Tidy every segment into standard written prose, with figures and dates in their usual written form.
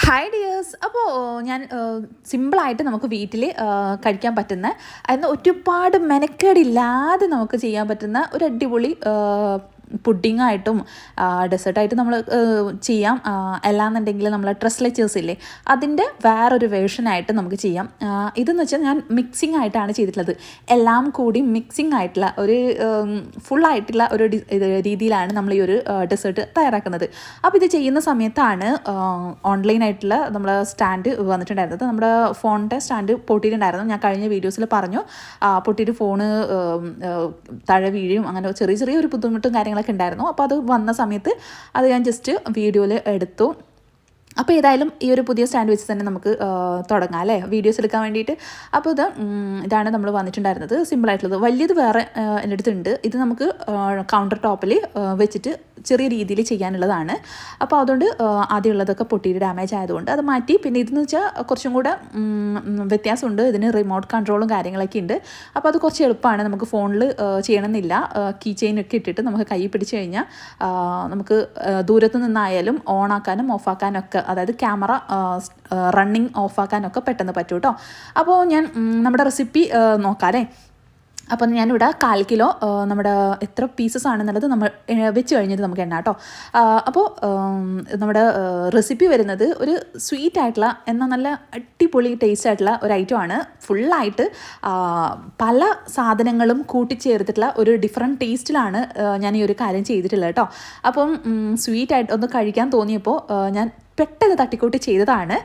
Hi dears. അപ്പോൾ ഞാൻ സിമ്പിളായിട്ട് നമുക്ക് വീട്ടിൽ കഴിക്കാൻ പറ്റുന്ന അതിന് ഒരുപാട് മെനക്കേടില്ലാതെ നമുക്ക് ചെയ്യാൻ പറ്റുന്ന ഒരു അടിപൊളി പുഡിങ്ങായിട്ടും ഡെസേർട്ടായിട്ടും നമ്മൾ ചെയ്യാം. അല്ലാന്നുണ്ടെങ്കിൽ നമ്മൾ ട്രസ്ലെച്ചേഴ്സ് ഇല്ലേ, അതിൻ്റെ വേറൊരു വേർഷനായിട്ട് നമുക്ക് ചെയ്യാം. ഇതെന്ന് വെച്ചാൽ ഞാൻ മിക്സിംഗ് ആയിട്ടാണ് ചെയ്തിട്ടുള്ളത്. എല്ലാം കൂടി മിക്സിംഗ് ആയിട്ടുള്ള ഒരു ഫുള്ളായിട്ടുള്ള ഒരു രീതിയിലാണ് നമ്മൾ ഈ ഒരു ഡെസേർട്ട് തയ്യാറാക്കുന്നത്. അപ്പോൾ ഇത് ചെയ്യുന്ന സമയത്താണ് ഓൺലൈനായിട്ടുള്ള നമ്മൾ സ്റ്റാൻഡ് വന്നിട്ടുണ്ടായിരുന്നത്. നമ്മുടെ ഫോണിൻ്റെ സ്റ്റാൻഡ് പൊട്ടിയിട്ടുണ്ടായിരുന്നു. ഞാൻ കഴിഞ്ഞ വീഡിയോസിൽ പറഞ്ഞു, പൊട്ടിയിട്ട് ഫോണ് താഴെ വീഴും, അങ്ങനെ ചെറിയ ചെറിയൊരു ബുദ്ധിമുട്ടും കാര്യങ്ങളൊക്കെ ഉണ്ടായിരുന്നു. അപ്പോൾ അത് വന്ന സമയത്ത് അത് ഞാൻ ജസ്റ്റ് വീഡിയോയിൽ എടുത്തു. അപ്പോൾ ഏതായാലും ഈ ഒരു പുതിയ സ്റ്റാൻഡ് വെച്ച് തന്നെ നമുക്ക് തുടങ്ങാം അല്ലേ, വീഡിയോസ് എടുക്കാൻ വേണ്ടിയിട്ട്. അപ്പോൾ ഇതാണ് നമ്മൾ വന്നിട്ടുണ്ടായിരുന്നത്. സിമ്പിളായിട്ടുള്ളത്. വലിയത് വേറെ എൻ്റെ അടുത്തുണ്ട്. ഇത് നമുക്ക് കൗണ്ടർ ടോപ്പിൽ വെച്ചിട്ട് ചെറിയ രീതിയിൽ ചെയ്യാനുള്ളതാണ്. അപ്പോൾ അതുകൊണ്ട് ആദ്യമുള്ളതൊക്കെ പൊട്ടിയിട്ട് ഡാമേജ് ആയതുകൊണ്ട് അത് മാറ്റി. പിന്നെ ഇതെന്ന് വെച്ചാൽ കുറച്ചും കൂടെ വ്യത്യാസമുണ്ട്. ഇതിന് റിമോട്ട് കൺട്രോളും കാര്യങ്ങളൊക്കെ ഉണ്ട്. അപ്പോൾ അത് കുറച്ച് എളുപ്പമാണ്. നമുക്ക് ഫോണിൽ ചെയ്യണമെന്നില്ല. കീ ചെയിനൊക്കെ ഇട്ടിട്ട് നമുക്ക് കൈ പിടിച്ച് കഴിഞ്ഞാൽ നമുക്ക് ദൂരത്ത് നിന്നായാലും ഓണാക്കാനും ഓഫാക്കാനും ഒക്കെ, അതായത് ക്യാമറ റണ്ണിങ് ഓഫാക്കാനൊക്കെ പെട്ടെന്ന് പറ്റും കേട്ടോ. അപ്പോൾ ഞാൻ നമ്മുടെ റെസിപ്പി നോക്കാം അല്ലേ. അപ്പം ഞാനിവിടെ 1/4 കിലോ നമ്മുടെ എത്ര പീസസ് ആണെന്നുള്ളത് നമ്മൾ വെച്ച് കഴിഞ്ഞിട്ട് നമുക്ക് എണ്ണ കേട്ടോ. അപ്പോൾ നമ്മുടെ റെസിപ്പി വരുന്നത് ഒരു സ്വീറ്റ് ആയിട്ടുള്ള എന്നാൽ നല്ല അടിപൊളി ടേസ്റ്റ് ആയിട്ടുള്ള ഒരു ഐറ്റമാണ്. ഫുള്ളായിട്ട് പല സാധനങ്ങളും കൂട്ടിച്ചേർത്തിട്ടുള്ള ഒരു ഡിഫറെൻറ്റ് ടേസ്റ്റിലാണ് ഞാൻ ഈ ഒരു കാര്യം ചെയ്തിട്ടുള്ളത് കേട്ടോ. അപ്പം സ്വീറ്റായിട്ട് ഒന്ന് കഴിക്കാൻ തോന്നിയപ്പോൾ ഞാൻ പെട്ടെന്ന് തട്ടിക്കൂട്ടി ചെയ്തതാണ്.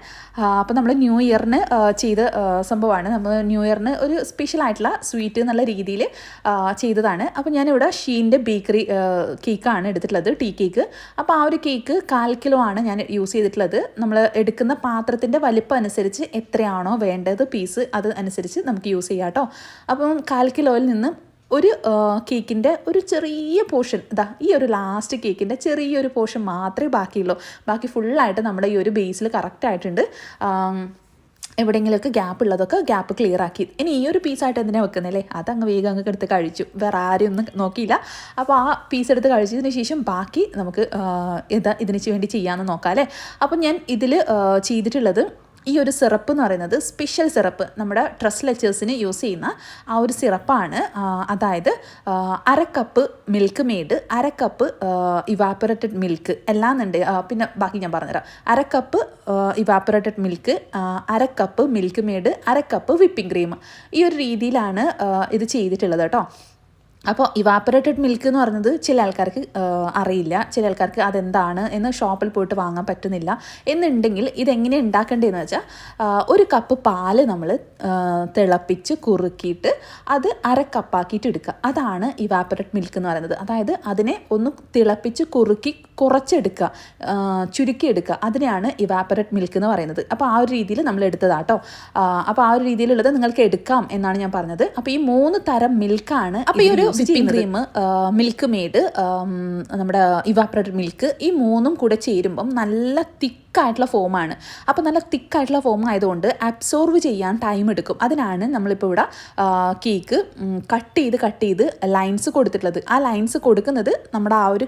അപ്പോൾ നമ്മൾ ന്യൂ ഇയറിന് ചെയ്ത സംഭവമാണ്. നമ്മൾ ന്യൂ ഇയറിന് ഒരു സ്പെഷ്യലായിട്ടുള്ള സ്വീറ്റ് എന്നുള്ള രീതിയിൽ ചെയ്തതാണ്. അപ്പോൾ ഞാനിവിടെ ഷീൻ്റെ ബേക്കറി കേക്കാണ് എടുത്തിട്ടുള്ളത്, ടീ കേക്ക്. അപ്പോൾ ആ ഒരു കേക്ക് 1/4 കിലോ ആണ് ഞാൻ യൂസ് ചെയ്തിട്ടുള്ളത്. നമ്മൾ എടുക്കുന്ന പാത്രത്തിൻ്റെ വലിപ്പം അനുസരിച്ച് എത്രയാണോ വേണ്ടത് പീസ്, അത് അനുസരിച്ച് നമുക്ക് യൂസ് ചെയ്യാം കേട്ടോ. അപ്പം 1/4 കിലോയിൽ നിന്ന് ഒരു കേക്കിൻ്റെ ഒരു ചെറിയ പോർഷൻ, ഈ ഒരു ലാസ്റ്റ് കേക്കിൻ്റെ ചെറിയൊരു പോർഷൻ മാത്രമേ ബാക്കിയുള്ളൂ. ബാക്കി ഫുള്ളായിട്ട് നമ്മുടെ ഈ ഒരു ബേസിൽ കറക്റ്റായിട്ടുണ്ട്. എവിടെയെങ്കിലുമൊക്കെ ഗ്യാപ്പ് ഉള്ളതൊക്കെ ഗ്യാപ്പ് ക്ലിയർ ആക്കി. ഇനി ഈ ഒരു പീസായിട്ട് എന്തിനാണ് വെക്കുന്നല്ലേ, അതങ്ങ് വേഗം അങ്ങ് എടുത്ത് കഴിച്ചു. വേറെ ആരും ഒന്നും നോക്കിയില്ല. അപ്പോൾ ആ പീസ് എടുത്ത് കഴിച്ചതിന് ശേഷം ബാക്കി നമുക്ക് ഇതിന് വേണ്ടി ചെയ്യാമെന്ന് നോക്കാം അല്ലേ. അപ്പം ഞാൻ ഇതിൽ ചെയ്തിട്ടുള്ളത് ഈ ഒരു സിറപ്പ് എന്ന് പറയുന്നത് സ്പെഷ്യൽ സിറപ്പ്, നമ്മുടെ ട്രസ്ലെച്ചേഴ്സിന് യൂസ് ചെയ്യുന്ന ആ ഒരു സിറപ്പാണ്. അതായത് 1/2 cup milk made, 1/2 cup evaporated milk എല്ലാം ഉണ്ട്. പിന്നെ ബാക്കി ഞാൻ പറഞ്ഞുതരാം. 1/2 cup evaporated milk, 1/2 cup milk made, 1/2 cup whipping cream. ഈ ഒരു രീതിയിലാണ് ഇത് ചെയ്തിട്ടുള്ളത് കേട്ടോ. അപ്പോൾ ഇവാപ്പറേറ്റഡ് മിൽക്ക് എന്ന് പറയുന്നത് ചില ആൾക്കാർക്ക് അറിയില്ല, ചില ആൾക്കാർക്ക് അതെന്താണ് എന്ന് ഷോപ്പിൽ പോയിട്ട് വാങ്ങാൻ പറ്റുന്നില്ല എന്നുണ്ടെങ്കിൽ ഇതെങ്ങനെ ഉണ്ടാക്കേണ്ടതെന്ന് വെച്ചാൽ, 1 കപ്പ് പാല് നമ്മൾ തിളപ്പിച്ച് കുറുക്കിയിട്ട് അത് 1/2 കപ്പാക്കിയിട്ട് എടുക്കുക. അതാണ് ഇവാപ്പറേറ്റഡ് മിൽക്ക് എന്ന് പറയുന്നത്. അതായത് അതിനെ ഒന്ന് തിളപ്പിച്ച് കുറുക്കി കുറച്ചെടുക്കുക, ചുരുക്കിയെടുക്കുക. അതിനെയാണ് ഇവാപ്പറേറ്റ് മിൽക്ക് എന്ന് പറയുന്നത്. അപ്പോൾ ആ ഒരു രീതിയിൽ നമ്മൾ എടുത്തതാട്ടോ. അപ്പോൾ ആ ഒരു രീതിയിലുള്ളത് നിങ്ങൾക്ക് എടുക്കാം എന്നാണ് ഞാൻ പറഞ്ഞത്. അപ്പോൾ ഈ 3 തരം മിൽക്കാണ്. അപ്പോൾ ഈ ഒരു വിപ്പിംഗ് ക്രീം, മിൽക്ക് മെയ്ഡ്, നമ്മുടെ ഇവാപ്പറേറ്റഡ് മിൽക്ക്, ഈ 3ഉം കൂടെ ചേരുമ്പം നല്ല തിക്കായിട്ടുള്ള ഫോമാണ്. അപ്പോൾ നല്ല തിക്കായിട്ടുള്ള ഫോം ആയതുകൊണ്ട് അബ്സോർവ് ചെയ്യാൻ ടൈം എടുക്കും. അതിനാണ് നമ്മളിപ്പോൾ ഇവിടെ കേക്ക് കട്ട് ചെയ്ത് ലൈൻസ് കൊടുത്തിട്ടുള്ളത്. ആ ലൈൻസ് കൊടുക്കുന്നത് നമ്മുടെ ആ ഒരു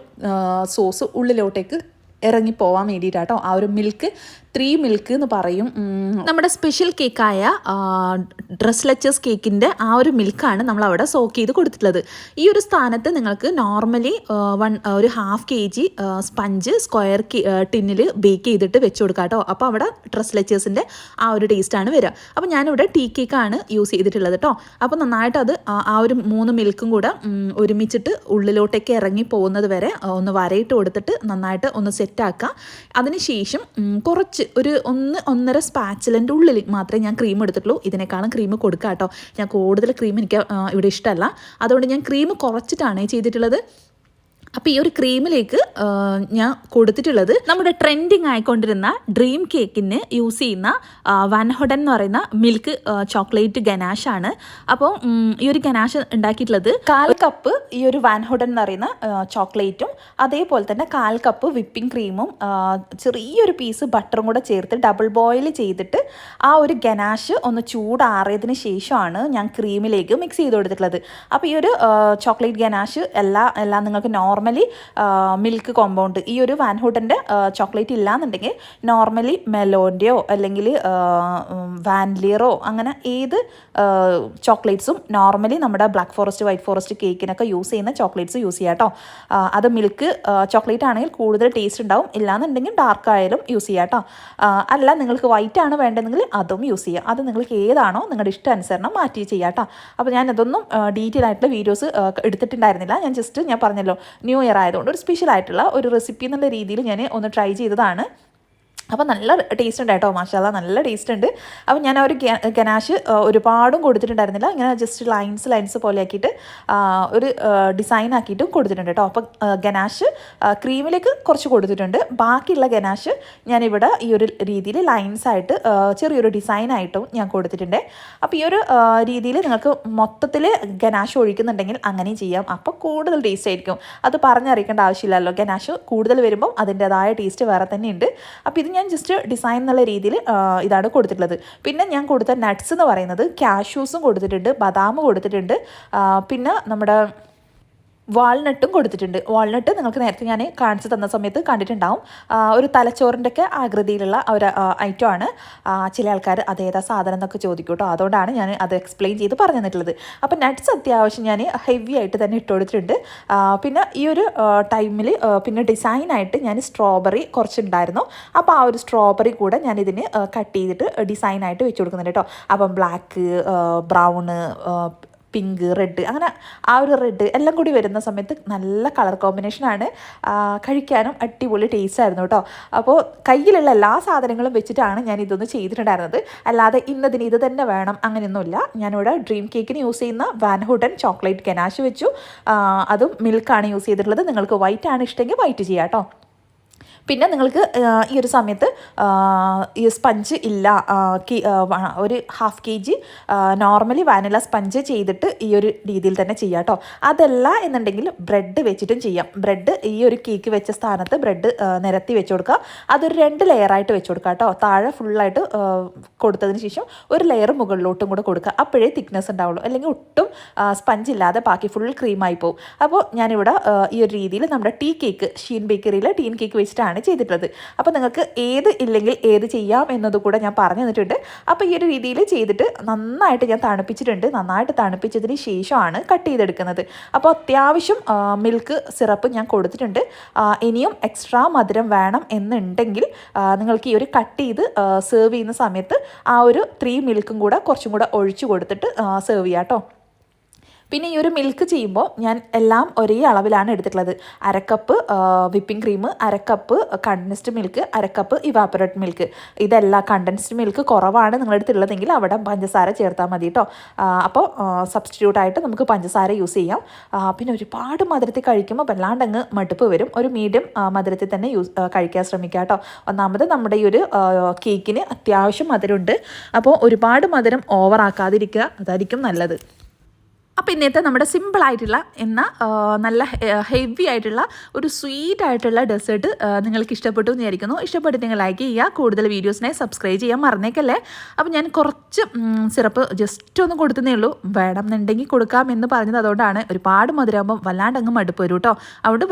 സോസ് ഉള്ളിലോട്ടേക്ക് ഇറങ്ങിപ്പോവാൻ വേണ്ടിയിട്ടാട്ടോ. ആ ഒരു മിൽക്ക് 3 മിൽക്ക് എന്ന് പറയും. നമ്മുടെ സ്പെഷ്യൽ കേക്കായ ട്രസ്ലെച്ചേഴ്സ് കേക്കിൻ്റെ ആ ഒരു മിൽക്കാണ് നമ്മളവിടെ സോക്ക് ചെയ്ത് കൊടുത്തിട്ടുള്ളത്. ഈ ഒരു സ്ഥാനത്ത് നിങ്ങൾക്ക് നോർമലി ഒരു 1/2 kg സ്പഞ്ച് സ്ക്വയർ ടിന്നിൽ ബേക്ക് ചെയ്തിട്ട് വെച്ച് കൊടുക്കാം കേട്ടോ. അപ്പോൾ അവിടെ ട്രസ്ലെച്ചേഴ്സിൻ്റെ ആ ഒരു ടേസ്റ്റാണ് വരിക. അപ്പോൾ ഞാനിവിടെ ടീ കേക്കാണ് യൂസ് ചെയ്തിട്ടുള്ളത് കേട്ടോ. അപ്പോൾ നന്നായിട്ട് അത് ആ ഒരു 3 മിൽക്കും കൂടെ ഒരുമിച്ചിട്ട് ഉള്ളിലോട്ടേക്ക് ഇറങ്ങി പോകുന്നത് വരെ ഒന്ന് വരയിട്ട് കൊടുത്തിട്ട് നന്നായിട്ട് ഒന്ന് സെറ്റാക്കുക. അതിനുശേഷം കുറച്ച് ഒരു 1.5 സ്പാച്ചിലിൻ്റെ ഉള്ളിൽ മാത്രമേ ഞാൻ ക്രീം എടുത്തിട്ടുള്ളൂ. ഇതിനേക്കാളും ക്രീം കൊടുക്കാം കേട്ടോ. ഞാൻ കൂടുതൽ ക്രീം എനിക്ക് ഇവിടെ ഇഷ്ടമല്ല, അതുകൊണ്ട് ഞാൻ ക്രീം കുറച്ചിട്ടാണ് ചെയ്തിട്ടുള്ളത്. അപ്പോൾ ഈ ഒരു ക്രീമിലേക്ക് ഞാൻ കൊടുത്തിട്ടുള്ളത് നമ്മുടെ ട്രെൻഡിങ് ആയിക്കൊണ്ടിരുന്ന ഡ്രീം കേക്കിന് യൂസ് ചെയ്യുന്ന വാൻ ഹോഡൻ എന്ന് പറയുന്ന മിൽക്ക് ചോക്ലേറ്റ് ഗനാഷാണ്. അപ്പോൾ ഈ ഒരു ഗനാഷ് ഉണ്ടാക്കിയിട്ടുള്ളത് 1/4 കപ്പ് ഈ ഒരു വാൻ ഹോഡൻ എന്ന് പറയുന്ന ചോക്ലേറ്റും അതേപോലെ തന്നെ 1/4 കപ്പ് വിപ്പിംഗ് ക്രീമും ചെറിയൊരു പീസ് ബട്ടറും കൂടെ ചേർത്ത് ഡബിൾ ബോയിൽ ചെയ്തിട്ട് ആ ഒരു ഗനാഷ് ഒന്ന് ചൂടാറിയതിന് ശേഷമാണ് ഞാൻ ക്രീമിലേക്ക് മിക്സ് ചെയ്ത് കൊടുത്തിട്ടുള്ളത്. അപ്പോൾ ഈ ഒരു ചോക്ലേറ്റ് ഗനാഷ് എല്ലാം നിങ്ങൾക്ക് നോർമൽ നോർമലി മിൽക്ക് കോമ്പൗണ്ട് ഈ ഒരു വാൻ ഹൂട്ടൻ്റെ ചോക്ലേറ്റ് ഇല്ലാന്നുണ്ടെങ്കിൽ നോർമലി മെലോൻ്റെയോ അല്ലെങ്കിൽ വാൻലിയറോ അങ്ങനെ ഏത് ചോക്ലേറ്റ്സും നോർമലി നമ്മുടെ ബ്ലാക്ക് ഫോറസ്റ്റ് വൈറ്റ് ഫോറസ്റ്റ് കേക്കിനൊക്കെ യൂസ് ചെയ്യുന്ന ചോക്ലേറ്റ്സ് യൂസ് ചെയ്യാം കേട്ടോ. അത് മിൽക്ക് ചോക്ലേറ്റ് ആണെങ്കിൽ കൂടുതൽ ടേസ്റ്റ് ഉണ്ടാവും, ഇല്ലാന്നുണ്ടെങ്കിൽ ഡാർക്ക് ആയാലും യൂസ് ചെയ്യാം കേട്ടോ. അല്ല നിങ്ങൾക്ക് വൈറ്റ് ആണ് വേണ്ടതെങ്കിൽ അതും യൂസ് ചെയ്യാം. അത് നിങ്ങൾക്ക് ഏതാണോ നിങ്ങളുടെ ഇഷ്ടാനുസരണം മാറ്റി ചെയ്യാം കേട്ടോ. അപ്പോൾ ഞാൻ അതൊന്നും ഡീറ്റെയിൽ ആയിട്ടുള്ള വീഡിയോസ് എടുത്തിട്ടുണ്ടായിരുന്നില്ല. ഞാൻ പറഞ്ഞല്ലോ ന്യൂ ഇയർ ആയതുകൊണ്ട് ഒരു സ്പെഷ്യൽ ആയിട്ടുള്ള ഒരു റെസിപ്പി എന്നുള്ള രീതിയിൽ ഞാൻ ഒന്ന് ട്രൈ ചെയ്തതാണ്. അപ്പോൾ നല്ല ടേസ്റ്റ് ഉണ്ട് കേട്ടോ, മാഷാല്ലാ നല്ല ടേസ്റ്റ് ഉണ്ട്. അപ്പോൾ ഞാൻ ആ ഒരു ഗനാഷ് ഒരുപാടും കൊടുത്തിട്ടുണ്ടായിരുന്നില്ല, ഇങ്ങനെ ജസ്റ്റ് ലൈൻസ് പോലെ ആക്കിയിട്ട് ഒരു ഡിസൈൻ ആക്കിയിട്ടും കൊടുത്തിട്ടുണ്ട് കേട്ടോ. അപ്പോൾ ഗനാഷ് ക്രീമിലേക്ക് കുറച്ച് കൊടുത്തിട്ടുണ്ട്, ബാക്കിയുള്ള ഗനാഷ് ഞാനിവിടെ ഈ ഒരു രീതിയിൽ ലൈൻസായിട്ട് ചെറിയൊരു ഡിസൈനായിട്ടും ഞാൻ കൊടുത്തിട്ടുണ്ട്. അപ്പോൾ ഈ ഒരു രീതിയിൽ നിങ്ങൾക്ക് മൊത്തത്തിൽ ഗനാഷ് ഒഴിക്കുന്നുണ്ടെങ്കിൽ അങ്ങനെയും ചെയ്യാം, അപ്പോൾ കൂടുതൽ ടേസ്റ്റ് ആയിരിക്കും. അത് പറഞ്ഞറിയിക്കേണ്ട ആവശ്യമില്ലല്ലോ, ഗനാഷ് കൂടുതൽ വരുമ്പോൾ അതിൻ്റെതായ ടേസ്റ്റ് വേറെ തന്നെയുണ്ട്. അപ്പോൾ ഇത് ഞാൻ ജസ്റ്റ് ഡിസൈൻ എന്നുള്ള രീതിയിൽ ഇതാണ് കൊടുത്തിട്ടുള്ളത്. പിന്നെ ഞാൻ കൊടുത്ത നട്ട്സ് എന്ന് പറയുന്നത് കാഷ്യൂസും കൊടുത്തിട്ടുണ്ട്, ബദാം കൊടുത്തിട്ടുണ്ട്, പിന്നെ നമ്മുടെ വാൾനട്ടും കൊടുത്തിട്ടുണ്ട്. വാൾനട്ട് നിങ്ങൾക്ക് നേരത്തെ ഞാൻ കാണിച്ചു തന്ന സമയത്ത് കണ്ടിട്ടുണ്ടാവും, ഒരു തലച്ചോറിൻ്റെ ഒക്കെ ആകൃതിയിലുള്ള ഒരു ഐറ്റമാണ്. ചില ആൾക്കാർ അതേതാ സാധനം എന്നൊക്കെ ചോദിക്കും കേട്ടോ, അതുകൊണ്ടാണ് ഞാൻ അത് എക്സ്പ്ലെയിൻ ചെയ്ത് പറഞ്ഞു തന്നിട്ടുള്ളത്. അപ്പോൾ നട്ട്സ് അത്യാവശ്യം ഞാൻ ഹെവി ആയിട്ട് തന്നെ ഇട്ട് കൊടുത്തിട്ടുണ്ട്. പിന്നെ ഈ ഒരു ടൈമിൽ പിന്നെ ഡിസൈനായിട്ട് ഞാൻ സ്ട്രോബെറി കുറച്ചുണ്ടായിരുന്നു, അപ്പോൾ ആ ഒരു സ്ട്രോബെറി കൂടെ ഞാൻ ഇതിന് കട്ട് ചെയ്തിട്ട് ഡിസൈനായിട്ട് വെച്ച് കൊടുക്കുന്നുണ്ട് കേട്ടോ. അപ്പം ബ്ലാക്ക്, ബ്രൗണ്, പിങ്ക്, റെഡ്, അങ്ങനെ ആ ഒരു റെഡ് എല്ലാം കൂടി വരുന്ന സമയത്ത് നല്ല കളർ കോമ്പിനേഷനാണ്, കഴിക്കാനും അടിപൊളി ടേസ്റ്റ് ആയിരുന്നു കേട്ടോ. അപ്പോൾ കയ്യിലുള്ള എല്ലാ സാധനങ്ങളും വെച്ചിട്ടാണ് ഞാൻ ഇതൊന്ന് ചെയ്തിട്ടുണ്ടായിരുന്നത്, അല്ലാതെ ഇന്നതിന് ഇത് തന്നെ വേണം അങ്ങനെയൊന്നുമില്ല. ഞാനിവിടെ ഡ്രീം കേക്കിന് യൂസ് ചെയ്യുന്ന വാൻ ഹൂട്ടൻ ചോക്ലേറ്റ് ഗനാഷ് വെച്ചു, അതും മിൽക്കാണ് യൂസ് ചെയ്തിട്ടുള്ളത്. നിങ്ങൾക്ക് വൈറ്റ് ആണ് ഇഷ്ടമെങ്കിൽ വൈറ്റ് ചെയ്യാം കേട്ടോ. പിന്നെ നിങ്ങൾക്ക് ഈ ഒരു സമയത്ത് ഈ സ്പഞ്ച് ഇല്ല, ഒരു 1/2 kg നോർമലി വാനില സ്പഞ്ച് ചെയ്തിട്ട് ഈ ഒരു രീതിയിൽ തന്നെ ചെയ്യാം കേട്ടോ. അതല്ല എന്നുണ്ടെങ്കിൽ ബ്രെഡ് വെച്ചിട്ടും ചെയ്യാം. ബ്രെഡ് ഈ ഒരു കേക്ക് വെച്ച സ്ഥാനത്ത് ബ്രെഡ് നിരത്തി വെച്ച് കൊടുക്കുക, അതൊരു 2 ലെയറായിട്ട് വെച്ച് കൊടുക്കുക കേട്ടോ. താഴെ ഫുള്ളായിട്ട് കൊടുത്തതിന് ശേഷം ഒരു ലെയർ മുകളിലോട്ടും കൂടെ കൊടുക്കുക, അപ്പോഴേ തിക്നെസ് ഉണ്ടാവുള്ളൂ, അല്ലെങ്കിൽ ഒട്ടും സ്പഞ്ച് ഇല്ലാതെ ബാക്കി ഫുൾ ക്രീമായി പോകും. അപ്പോൾ ഞാനിവിടെ ഈ ഒരു രീതിയിൽ നമ്മുടെ ടീ കേക്ക്, ഷീൻ ബേക്കറിയിലെ ടീൻ കേക്ക് വെച്ചിട്ടാണ് ചെയ്തിട്ടുള്ളത്. അപ്പോൾ നിങ്ങൾക്ക് ഏത് ഇല്ലെങ്കിൽ ഏത് ചെയ്യാം എന്നത് കൂടെ ഞാൻ പറഞ്ഞു തന്നിട്ടുണ്ട്. അപ്പോൾ ഈ ഒരു രീതിയിൽ ചെയ്തിട്ട് നന്നായിട്ട് ഞാൻ തണുപ്പിച്ചിട്ടുണ്ട്. നന്നായിട്ട് തണുപ്പിച്ചതിന് ശേഷമാണ് കട്ട് ചെയ്തെടുക്കുന്നത്. അപ്പോൾ അത്യാവശ്യം മിൽക്ക് സിറപ്പ് ഞാൻ കൊടുത്തിട്ടുണ്ട്. ഇനിയും എക്സ്ട്രാ മധുരം വേണം എന്നുണ്ടെങ്കിൽ നിങ്ങൾക്ക് ഈ ഒരു കട്ട് ചെയ്ത് സെർവ് ചെയ്യുന്ന സമയത്ത് ആ ഒരു 3 മിൽക്കും കൂടെ കുറച്ചും കൂടെ ഒഴിച്ചു കൊടുത്തിട്ട് സെർവ് ചെയ്യാം കേട്ടോ. പിന്നെ ഈ ഒരു മിൽക്ക് ചെയ്യുമ്പോൾ ഞാൻ എല്ലാം ഒരേ അളവിലാണ് എടുത്തിട്ടുള്ളത്. 1/2 cup whipping cream, 1/2 cup condensed milk, 1/2 cup evaporate milk. ഇതെല്ലാം കണ്ടൻസ്ഡ് മിൽക്ക് കുറവാണ് നിങ്ങളെടുത്തുള്ളതെങ്കിൽ അവിടെ പഞ്ചസാര ചേർത്താൽ മതി കേട്ടോ. അപ്പോൾ സബ്സ്റ്റിറ്റ്യൂട്ടായിട്ട് നമുക്ക് പഞ്ചസാര യൂസ് ചെയ്യാം. പിന്നെ ഒരുപാട് മധുരത്തിൽ കഴിക്കുമ്പോൾ വല്ലാണ്ട് അങ്ങ് മടുപ്പ് വരും. ഒരു മീഡിയം മധുരത്തിൽ തന്നെ കഴിക്കാൻ ശ്രമിക്കുക കേട്ടോ. ഒന്നാമത് നമ്മുടെ ഈ ഒരു കേക്കിന് അത്യാവശ്യം മധുരമുണ്ട്, അപ്പോൾ ഒരുപാട് മധുരം ഓവറാക്കാതിരിക്കുക, അതായിരിക്കും നല്ലത്. അപ്പോൾ ഇന്നത്തെ നമ്മുടെ സിമ്പിളായിട്ടുള്ള എന്നാൽ നല്ല ഹെവി ആയിട്ടുള്ള ഒരു സ്വീറ്റ് ആയിട്ടുള്ള ഡെസേർട്ട് നിങ്ങൾക്ക് ഇഷ്ടപ്പെട്ടു എന്ന് വിചാരിക്കുന്നു. ഇഷ്ടപ്പെട്ട് നിങ്ങൾ ലൈക്ക് ചെയ്യുക, കൂടുതൽ വീഡിയോസിനെ സബ്സ്ക്രൈബ് ചെയ്യാൻ മറന്നേക്കല്ലേ. അപ്പോൾ ഞാൻ കുറച്ച് സിറപ്പ് ജസ്റ്റ് ഒന്ന് കൊടുത്തതേ ഉള്ളൂ, വേണം എന്നുണ്ടെങ്കിൽ കൊടുക്കാം എന്ന് പറഞ്ഞത് അതുകൊണ്ടാണ്. ഒരുപാട് മധുരമാകുമ്പം വല്ലാണ്ട് അങ്ങ് മടുപ്പ് വരും കേട്ടോ. അതുകൊണ്ട്